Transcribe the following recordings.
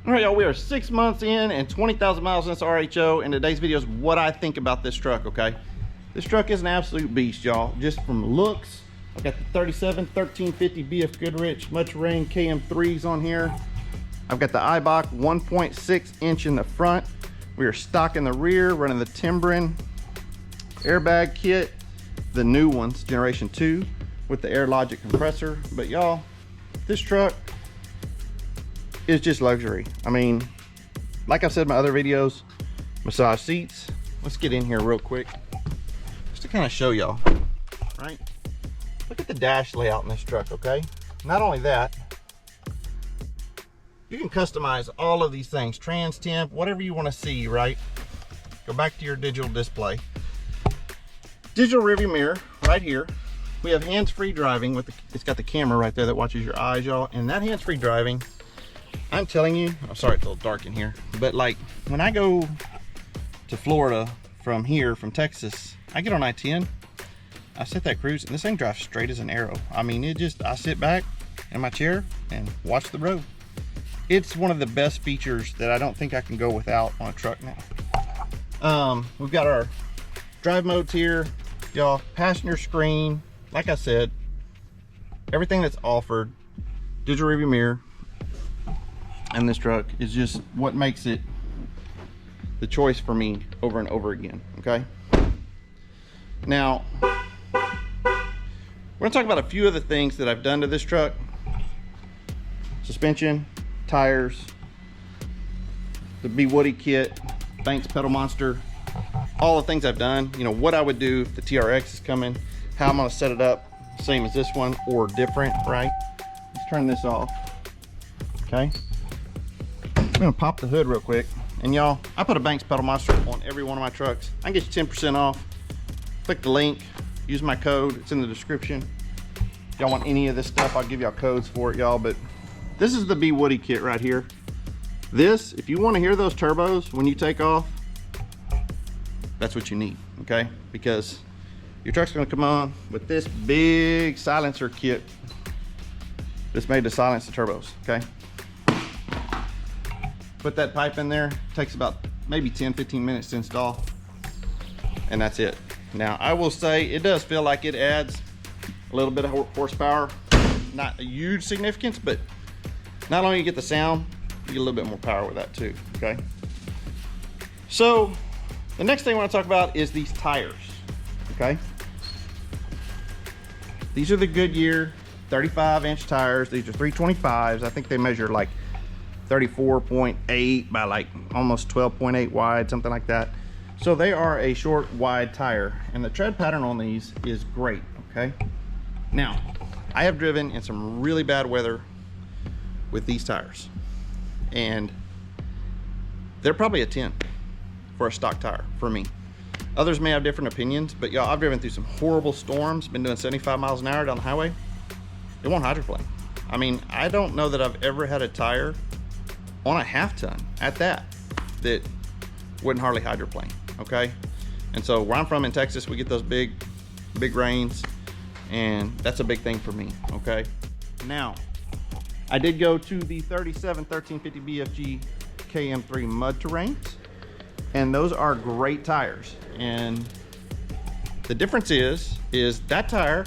All right, y'all, we are 6 months in and 20,000 miles in this RHO, and today's video is what I think about this truck, okay? This truck is an absolute beast, y'all. Just from looks, I've got the 37 1350 BF Goodrich Mud-Terrain KM3s on here. I've got the Eibach 1.6 inch in the front. We are stock in the rear, running the Timbren airbag kit, the new ones, Generation 2, with the AirLogic compressor. But y'all, this truck is just luxury. I mean, like I've said in my other videos, massage seats. Let's get in here real quick just to kind of show y'all, right? Look at the dash layout in this truck, okay? Not only that, you can customize all of these things, trans temp, whatever you want to see, right? Go back to your digital display. Digital rearview mirror right here. We have hands-free driving with it's got the camera right there that watches your eyes, y'all. And that hands-free driving, I'm telling you, I'm sorry it's a little dark in here, but like when I go to Florida from here, from Texas, I get on I-10, I set that cruise, and this thing drives straight as an arrow. I mean, I sit back in my chair and watch the road. It's one of the best features that I don't think I can go without on a truck now. We've got our drive modes here, y'all, passenger screen, like I said, everything that's offered, digital rearview mirror, and this truck is just what makes it the choice for me over and over again, okay? Now, we're gonna talk about a few of the things that I've done to this truck. Suspension, tires, the Be Woody kit, Banks pedal monster, all the things I've done, you know, what I would do if the TRX is coming, how I'm gonna set it up, same as this one or different, right? Let's turn this off, okay? I'm gonna pop the hood real quick. And y'all, I put a Banks pedal monster on every one of my trucks. I can get you 10% off. Click the link, use my code, it's in the description. If y'all want any of this stuff, I'll give y'all codes for it, y'all. But this is the Be Woody kit right here. This, if you wanna hear those turbos when you take off, that's what you need, okay? Because your truck's gonna come on with this big silencer kit that's made to silence the turbos, okay? Put that pipe in there, takes about maybe 10-15 minutes to install, and that's it. Now I will say it does feel like it adds a little bit of horsepower, not a huge significance, but not only you get the sound, you get a little bit more power with that too, okay? So the next thing I want to talk about is these tires, okay? These are the Goodyear 35-inch tires. These are 325s. I think they measure like 34.8 by like almost 12.8 wide, something like that. So they are a short, wide tire, and the tread pattern on these is great, okay? Now, I have driven in some really bad weather with these tires, and they're probably a 10 for a stock tire for me. Others may have different opinions, but y'all, I've driven through some horrible storms, been doing 75 miles an hour down the highway. It won't hydroplane. I mean, I don't know that I've ever had a tire on a half-ton at that wouldn't hardly hydroplane, okay? And so where I'm from in Texas, we get those big rains, and that's a big thing for me, okay? Now, I did go to the 37 1350 BFG KM3 Mud-Terrains, and those are great tires. And the difference is that tire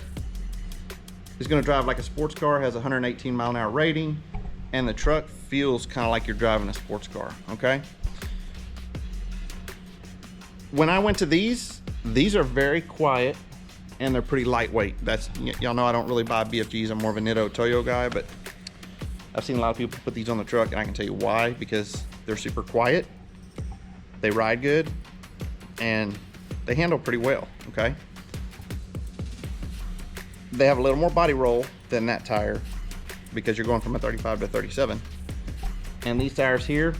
is gonna drive like a sports car, has a 118 mile an hour rating, and the truck feels kind of like you're driving a sports car, okay? When I went to these are very quiet and they're pretty lightweight. Y'all know I don't really buy BFGs, I'm more of a Nitto Toyo guy, but I've seen a lot of people put these on the truck, and I can tell you why, because they're super quiet, they ride good, and they handle pretty well, okay? They have a little more body roll than that tire because you're going from a 35 to 37. And these tires here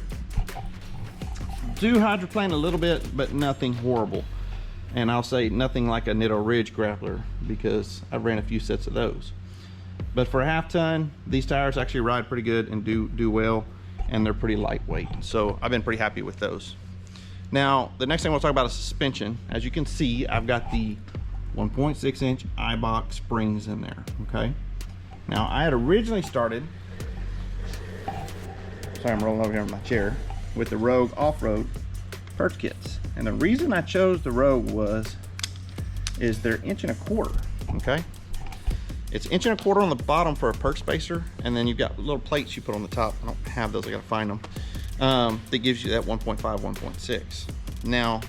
do hydroplane a little bit, but nothing horrible. And I'll say nothing like a Nitto Ridge grappler, because I've ran a few sets of those. But for a half ton, these tires actually ride pretty good and do well, and they're pretty lightweight. So I've been pretty happy with those. Now, the next thing we'll talk about is suspension. As you can see, I've got the 1.6 inch Eibach springs in there, okay? Now, I had originally started sorry, I'm rolling over here in my chair, with the Rohde off-road perch kits. And the reason I chose the Rohde is they're 1.25 inch, okay? It's 1.25 inch on the bottom for a perch spacer, and then you've got little plates you put on the top. I don't have those, I gotta find them. That gives you that 1.5, 1.6. Now,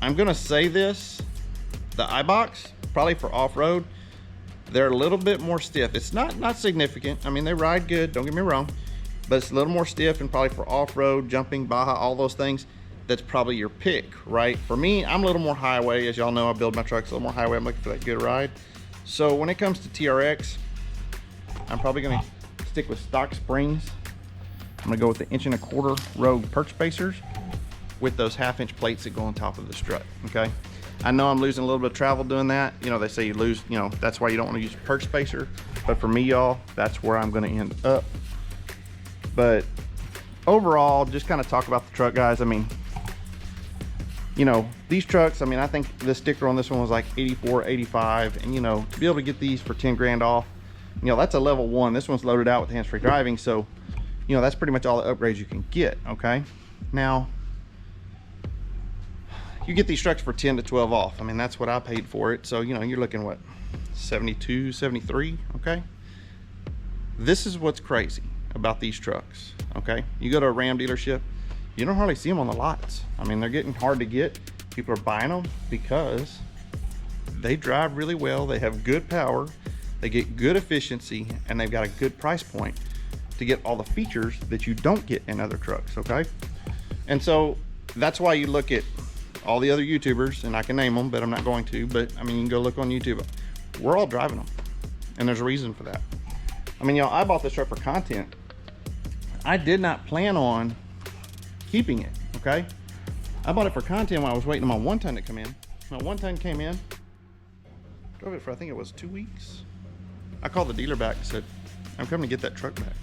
I'm gonna say this, the iBox, probably for off-road, they're a little bit more stiff. It's not significant. I mean, they ride good, don't get me wrong, but it's a little more stiff, and probably for off-road, jumping, Baja, all those things, that's probably your pick, right? For me, I'm a little more highway. As y'all know, I build my trucks a little more highway. I'm looking for that good ride. So when it comes to TRX, I'm probably gonna stick with stock springs. I'm gonna go with the 1.25 inch Rohde perch spacers with those 1/2 inch plates that go on top of the strut, okay? I know I'm losing a little bit of travel doing that. You know, they say you lose, you know, that's why you don't want to use a perch spacer. But for me, y'all, that's where I'm gonna end up. But overall, just kind of talk about the truck, guys. I mean, you know, these trucks, I mean, I think the sticker on this one was like 84, 85. And, you know, to be able to get these for 10 grand off, you know, that's a level 1. This one's loaded out with hands-free driving. So, you know, that's pretty much all the upgrades you can get, okay? Now, you get these trucks for 10 to 12 off. I mean, that's what I paid for it. So, you know, you're looking, what, 72, 73, okay? This is what's crazy about these trucks, okay? You go to a Ram dealership, you don't hardly see them on the lots. I mean, they're getting hard to get. People are buying them because they drive really well, they have good power, they get good efficiency, and they've got a good price point to get all the features that you don't get in other trucks, okay? And so that's why you look at all the other YouTubers, and I can name them, but I'm not going to, but I mean, you can go look on YouTube. We're all driving them, and there's a reason for that. I mean, y'all, I bought this truck for content. I did not plan on keeping it, okay? I bought it for content while I was waiting on my 1 ton to come in. My 1 ton came in, drove it for, I think it was 2 weeks. I called the dealer back and said, I'm coming to get that truck back.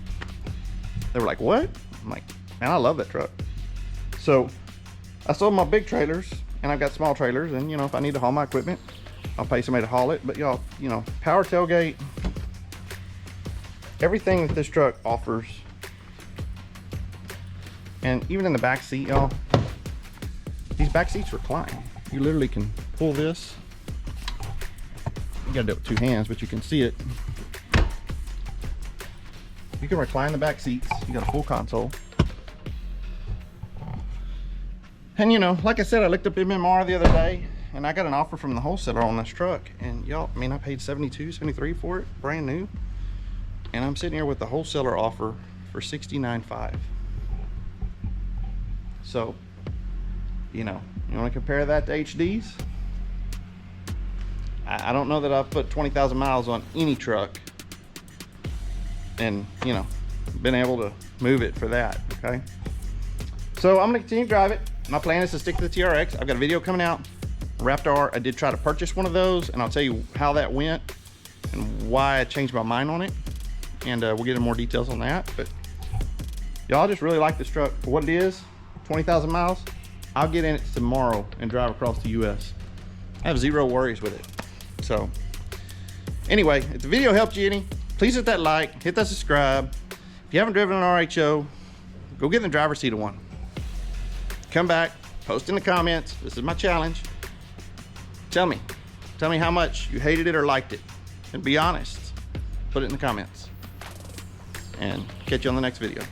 They were like, what? I'm like, man, I love that truck. So I sold my big trailers, and I've got small trailers, and you know, if I need to haul my equipment, I'll pay somebody to haul it. But y'all, you know, power tailgate, everything that this truck offers. And even in the back seat, y'all, these back seats recline. You literally can pull this. You gotta do it with 2 hands, but you can see it. You can recline the back seats. You got a full console. And you know, like I said, I looked up MMR the other day, and I got an offer from the wholesaler on this truck. And y'all, I mean, I paid 72, 73 for it, brand new. And I'm sitting here with the wholesaler offer for $69.5. So, you know, you want to compare that to HD's? I don't know that I've put 20,000 miles on any truck and, you know, been able to move it for that, okay? So I'm going to continue to drive it. My plan is to stick to the TRX. I've got a video coming out. Raptor, I did try to purchase one of those, and I'll tell you how that went and why I changed my mind on it. And we'll get into more details on that. But y'all, I just really like this truck for what it is. 20,000 miles. I'll get in it tomorrow and drive across the US. I have zero worries with it. So anyway, if the video helped you any, please hit that like, hit that subscribe. If you haven't driven an RHO, go get in the driver's seat of one. Come back, post in the comments. This is my challenge. Tell me how much you hated it or liked it, and be honest. Put it in the comments, and catch you on the next video.